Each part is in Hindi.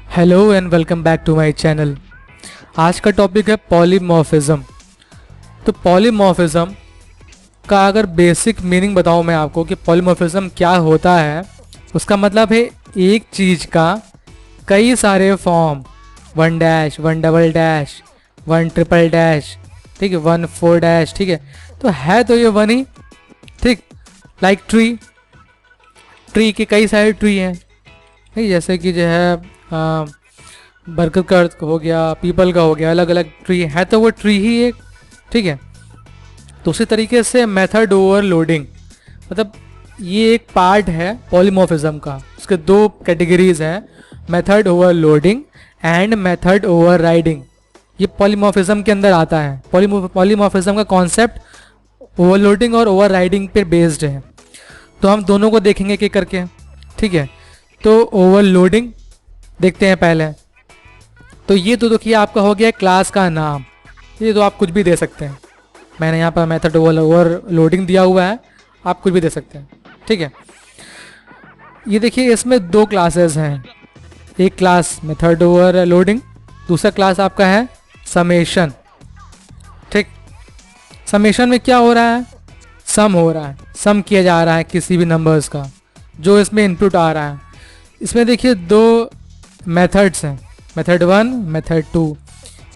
Hello and welcome back to my channel. आज का टॉपिक है पॉलीमॉर्फिज्म। तो पॉलीमॉर्फिज्म का अगर बेसिक मीनिंग बताऊं मैं आपको कि पॉलीमॉर्फिज्म क्या होता है, उसका मतलब है एक चीज़ का कई सारे form, 1 dash, 1 double dash, 1 triple dash, ठीक है, 1 4 डैश, ठीक है। तो है तो ये वन ही, ठीक। लाइक ट्री के कई सारे ट्री हैं, ठीक, जैसे कि जो है बरगद का हो गया, पीपल का हो गया, अलग अलग ट्री है तो वो ट्री ही एक, ठीक है। तो उसी तरीके से मेथड ओवरलोडिंग, मतलब ये एक पार्ट है पॉलीमॉर्फिज्म का। उसके दो कैटेगरीज हैं, method overloading and method overriding. ये पॉलीमॉर्फिज्म के अंदर आता है। पॉलीमॉर्फिज्म का कॉन्सेप्ट ओवरलोडिंग और ओवरराइडिंग पे बेस्ड है। तो हम दोनों को देखेंगे एक एक करके, ठीक है। तो ओवरलोडिंग देखते हैं पहले। तो ये तो देखिए आपका हो गया क्लास का नाम, ये तो आप कुछ भी दे सकते हैं। मैंने यहाँ पर मेथड ओवरलोडिंग दिया हुआ है, आप कुछ भी दे सकते हैं, ठीक है। ये देखिए इसमें दो क्लासेस हैं, एक क्लास मेथड ओवरलोडिंग, दूसरा क्लास आपका है समेशन, ठीक। समेशन में क्या हो रहा है, सम हो रहा है, सम किया जा रहा है किसी भी नंबर्स का जो इसमें इनपुट आ रहा है। इसमें देखिए दो मेथड्स हैं, मेथड 1, मेथड 2।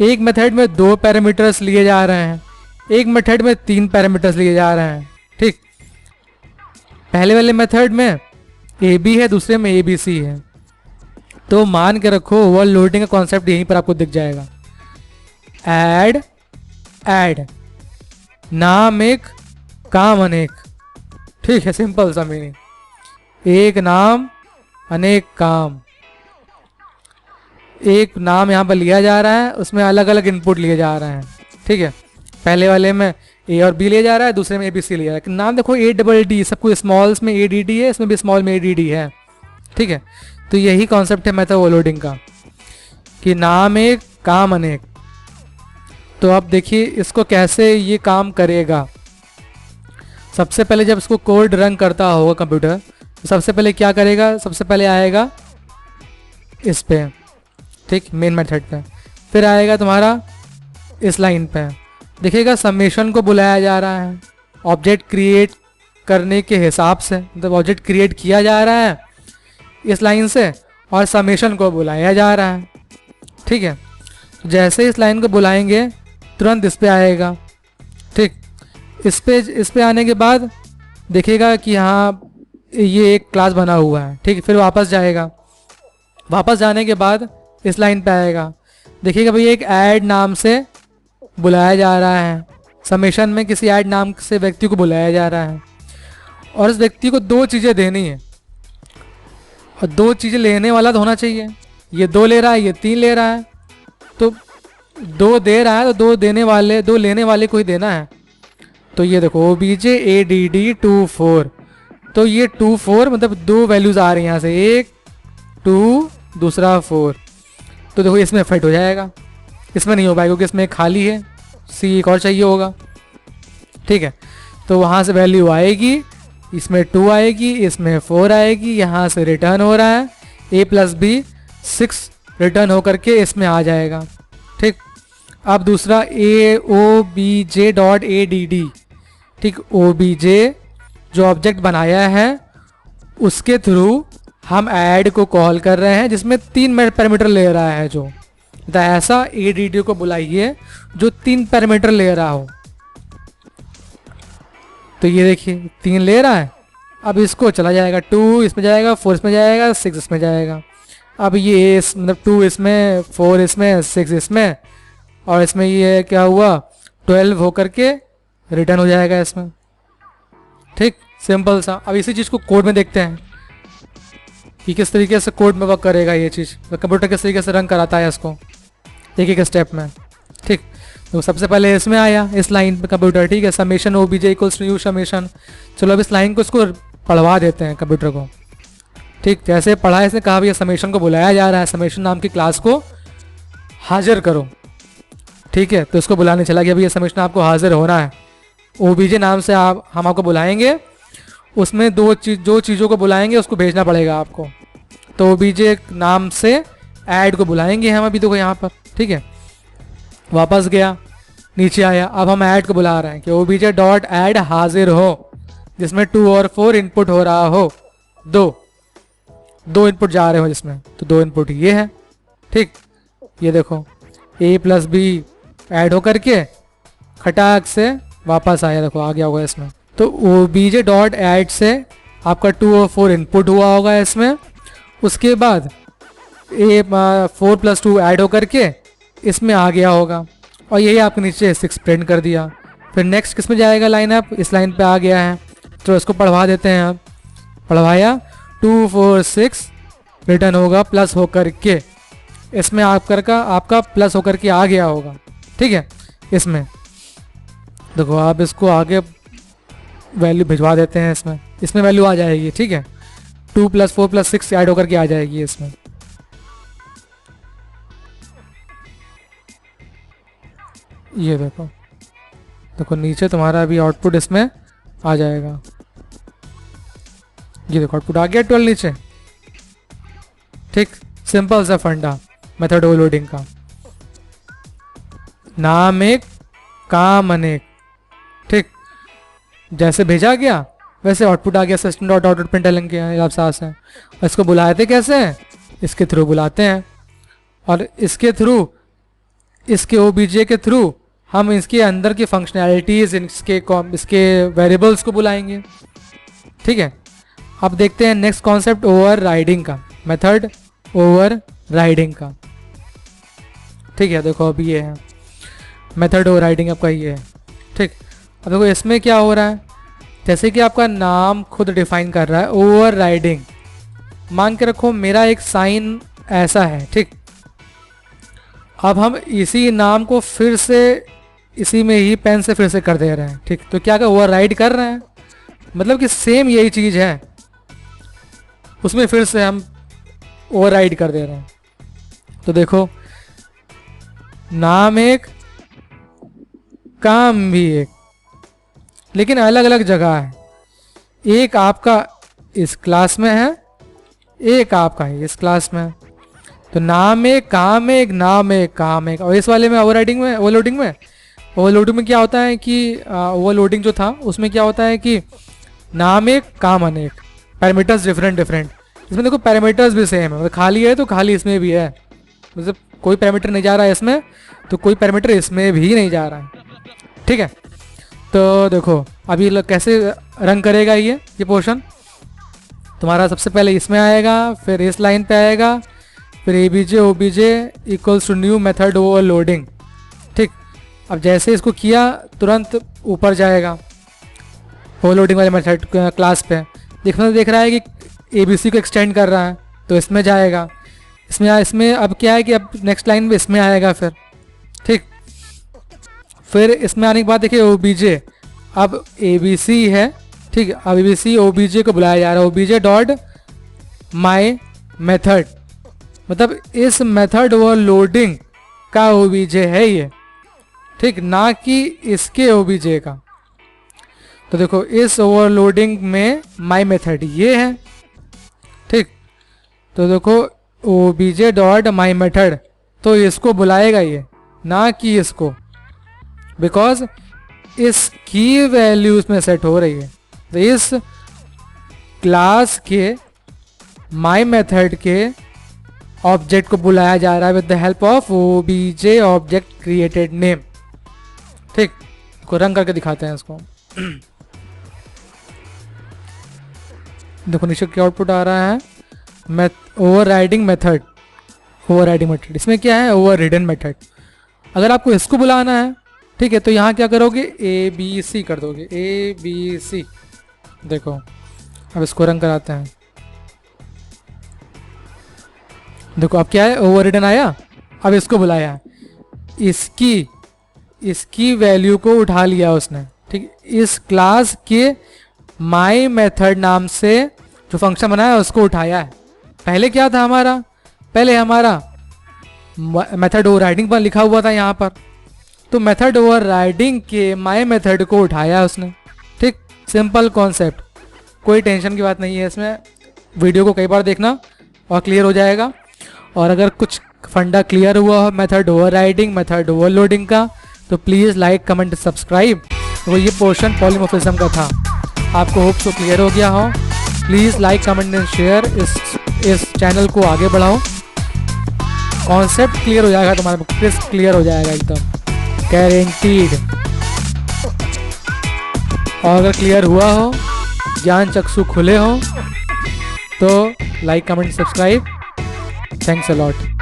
एक मेथड में 2 पैरामीटर्स लिए जा रहे हैं, एक मेथड में 3 पैरामीटर्स लिए जा रहे हैं, ठीक। पहले वाले मेथड में ए बी है, दूसरे में ए बी सी है। तो मान के रखो ओवरलोडिंग का कॉन्सेप्ट यहीं पर आपको दिख जाएगा। ऐड नाम एक काम अनेक, ठीक है, सिंपल सा मीनिंग, एक नाम अनेक काम। एक नाम यहाँ पर लिया जा रहा है, उसमें अलग अलग इनपुट लिए जा रहे हैं, ठीक है। पहले वाले में ए और बी लिया जा रहा है, दूसरे में ए बी सी लिया जा रहा है। नाम देखो ए डबल डी, सब कुछ स्मॉल्स में ए डी डी है, इसमें भी स्मॉल में ए डी डी है, ठीक है। तो यही कॉन्सेप्ट है मेथड ओवरलोडिंग का कि नाम एक काम अनेक। तो अब देखिए इसको कैसे ये काम करेगा। सबसे पहले जब इसको कोड रन करता होगा कंप्यूटर, तो सबसे पहले क्या करेगा, सबसे पहले आएगा इस पे, ठीक, मेन मेथड पे। फिर आएगा तुम्हारा इस लाइन पे, देखिएगा समेशन को बुलाया जा रहा है ऑब्जेक्ट क्रिएट करने के हिसाब से, मतलब ऑब्जेक्ट क्रिएट किया जा रहा है इस लाइन से और समेशन को बुलाया जा रहा है, ठीक है। जैसे इस लाइन को बुलाएंगे तुरंत इस पे आएगा, ठीक। इस पे आने के बाद देखिएगा कि हाँ ये एक क्लास बना हुआ है, ठीक। फिर वापस जाएगा, वापस जाने के बाद इस लाइन पे आएगा, देखिएगा भाई एक ऐड नाम से बुलाया जा रहा है, समेशन में किसी ऐड नाम से व्यक्ति को बुलाया जा रहा है और इस व्यक्ति को 2 चीज़ें देनी है और 2 चीज़ें लेने वाला तो होना चाहिए। ये 2 ले रहा है, ये 3 ले रहा है, तो 2 दे रहा है तो 2 लेने वाले को ही देना है। तो ये देखो OBJ ADD 2 4, तो ये 2 4 मतलब 2 वैल्यूज़ आ रही हैं यहाँ से, 1 2 दूसरा 4। तो देखो इसमें फिट हो जाएगा, इसमें नहीं हो पाएगा क्योंकि इसमें खाली है, सी एक और चाहिए होगा, ठीक है। तो वहाँ से वैल्यू आएगी, इसमें 2 आएगी, इसमें 4 आएगी, यहाँ से रिटर्न हो रहा है a प्लस बी 6 रिटर्न होकर के इसमें आ जाएगा, ठीक। अब दूसरा OBJ डॉट ADD, ठीक, OBJ जो ऑब्जेक्ट बनाया है उसके थ्रू हम ऐड को कॉल कर रहे हैं जिसमें 3 पैरामीटर ले रहा है। जो ऐसा ADD को बुलाइए जो 3 पैरामीटर ले रहा हो। तो ये देखिए 3 ले रहा है, अब इसको चला जाएगा 2 इसमें जाएगा, 4 इसमें जाएगा, 6 इसमें जाएगा। अब ये मतलब 2 इसमें, 4 इसमें, 6 इसमें, और इसमें ये क्या हुआ 12 होकर के रिटर्न हो जाएगा इसमें, ठीक, सिंपल सा। अब इसी चीज़ को कोड में देखते हैं कि किस तरीके से कोड में वर्क करेगा ये चीज़, तो कंप्यूटर किस तरीके से रन कराता है इसको एक एक स्टेप में, ठीक। तो सबसे पहले इसमें आया इस लाइन पे कंप्यूटर, ठीक है, summation OBJ equals to new summation. चलो अब इस लाइन को इसको पढ़वा देते हैं कंप्यूटर को, ठीक। जैसे पढ़ा इसने कहा भैया समेशन को बुलाया जा रहा है, समेशन नाम की क्लास को हाजिर करो, ठीक है। तो इसको बुलाने चला गया, भैया समेशन आपको हाजिर होना है, OBJ नाम से हम आपको बुलाएंगे, उसमें दो चीज़ों को बुलाएंगे, उसको भेजना पड़ेगा आपको, तो ओबीजे नाम से ऐड को बुलाएंगे हम अभी, देखो यहाँ पर, ठीक है। वापस गया, नीचे आया, अब हम ऐड को बुला रहे हैं कि ओबीजे डॉट ऐड हाजिर हो, जिसमें 2 और 4 इनपुट हो रहा हो, दो इनपुट जा रहे हो जिसमें, तो 2 इनपुट ये है, ठीक। ये देखो a प्लस बी ऐड होकर के खटाक से वापस आया, देखो आ गया होगा इसमें। तो ओबीजे डॉट ऐड से आपका 2 और 4 इनपुट हुआ होगा इसमें, उसके बाद a 4 प्लस 2 ऐड होकर के इसमें आ गया होगा, और यही आपके नीचे 6 प्रिंट कर दिया। फिर नेक्स्ट किस में जाएगा लाइन अप, इस लाइन पे आ गया है, तो इसको पढ़वा देते हैं। अब पढ़वाया 2 4 6 रिटर्न होगा प्लस होकर के, इसमें आपका प्लस होकर के आ गया होगा, ठीक है। इसमें देखो आप इसको आगे वैल्यू भिजवा देते हैं, इसमें वैल्यू आ जाएगी, ठीक है। 2 प्लस 4 प्लस 6 ऐड होकर के आ जाएगी इसमें। ये देखो नीचे तुम्हारा अभी आउटपुट इसमें आ जाएगा। ये देखो आउटपुट आ गया 12 नीचे, ठीक। सिंपल सा फंडा मेथड ओवरलोडिंग का, नाम एक काम अनेक, ठीक। जैसे भेजा गया वैसे आउटपुट आ गया सिस्टम डॉट आउटपुट प्रिंटलन के हिसाब से। इसको बुलाते कैसे हैं, इसके थ्रू बुलाते हैं, और इसके थ्रू, इसके ओबीजे के थ्रू हम इसके अंदर की फंक्शनैलिटीज, इसके वेरिएबल्स को बुलाएंगे, ठीक है। अब देखते हैं नेक्स्ट कॉन्सेप्ट ओवर राइडिंग का, मेथड ओवर राइडिंग का, ठीक है। देखो अभी ये है मेथड ओवर राइडिंग आपका, ये है, ठीक। अब देखो इसमें क्या हो रहा है, जैसे कि आपका नाम खुद डिफाइन कर रहा है ओवर राइडिंग। मान के रखो मेरा एक साइन ऐसा है, ठीक। अब हम इसी नाम को फिर से इसी में ही पेन से फिर से कर दे रहे हैं, ठीक। तो क्या ओवर राइड कर रहे हैं, मतलब कि सेम यही चीज है, उसमें फिर से हम ओवर राइड कर दे रहे हैं। तो देखो नाम एक, काम भी एक, लेकिन अलग अलग जगह है। एक आपका इस क्लास में है, एक आपका इस क्लास में है। तो नाम एक, काम एक, नाम एक, काम एक। और इस वाले में ओवरलोडिंग में क्या होता है कि ओवरलोडिंग जो था उसमें क्या होता है कि नाम एक, काम अनेक, पैरामीटर्स डिफरेंट। इसमें देखो पैरामीटर्स भी सेम है, मतलब खाली है तो खाली इसमें भी है, मतलब कोई पैरामीटर नहीं जा रहा है इसमें, तो कोई पैरामीटर इसमें भी नहीं जा रहा है, ठीक है। तो देखो अभी कैसे रन करेगा ये पोर्शन तुम्हारा। सबसे पहले इसमें आएगा, फिर इस लाइन पे आएगा, फिर ABJ OBJ equals to new method overloading, ठीक। अब जैसे इसको किया तुरंत ऊपर जाएगा ओवरलोडिंग वाले मेथड क्लास पे, देख रहा है कि एबीसी को एक्सटेंड कर रहा है, तो इसमें जाएगा, इसमें अब क्या है कि अब नेक्स्ट लाइन में इसमें आएगा फिर, ठीक। फिर इसमें आने के बाद देखिए ओबीजे, अब एबीसी है, ठीक। अब एबीसी ओबीजे को बुलाया जा रहा है, ओबीजे डॉट माई मेथड, मतलब इस मेथड ओवरलोडिंग का ओबीजे है ये, ठीक, ना कि इसके ओबीजे का। तो देखो इस ओवरलोडिंग में माई मेथड ये है, ठीक। तो देखो ओबीजे डॉट माई मेथड, तो इसको बुलाएगा ये, ना कि इसको, बिकॉज इसकी वैल्यू इसमें सेट हो रही है। तो इस क्लास के माई मेथड के ऑब्जेक्ट को बुलाया जा रहा है with the help of OBJ object created name, ठीक। को रंग करके दिखाते हैं इसको। देखो नीचे क्या आउटपुट आ रहा है, ओवरराइडिंग मेथड, इसमें क्या है, ओवर रिडन मेथड। अगर आपको इसको बुलाना है, ठीक है, तो यहाँ क्या करोगे, ए बी सी कर दोगे, ए बी सी। देखो अब इसको रन कराते हैं, देखो अब क्या है, ओवर रिडन आया। अब इसको बुलाया, इसकी वैल्यू को उठा लिया उसने, ठीक। इस क्लास के माई मेथड नाम से जो फंक्शन बनाया उसको उठाया है। पहले क्या था हमारा, पहले हमारा मेथड ओवरराइडिंग पर लिखा हुआ था यहाँ पर, तो मेथड ओवरराइडिंग के माई मेथड को उठाया उसने, ठीक। सिंपल कॉन्सेप्ट, कोई टेंशन की बात नहीं है इसमें। वीडियो को कई बार देखना और क्लियर हो जाएगा। और अगर कुछ फंडा क्लियर हुआ हो मेथड ओवरराइडिंग, मेथड ओवरलोडिंग का, तो प्लीज़ लाइक कमेंट सब्सक्राइब। तो ये पोर्शन पॉलीमॉर्फिज्म का था, आपको होप सो क्लियर हो गया हो। Please like comment and share, इस चैनल को आगे बढ़ाओ। कॉन्सेप्ट क्लियर हो जाएगा तुम्हारा, क्रिस्प क्लियर हो जाएगा एकदम गारंटीड। और अगर क्लियर हुआ हो, ज्ञान चक्षु खुले हो, तो like comment subscribe. Thanks a lot.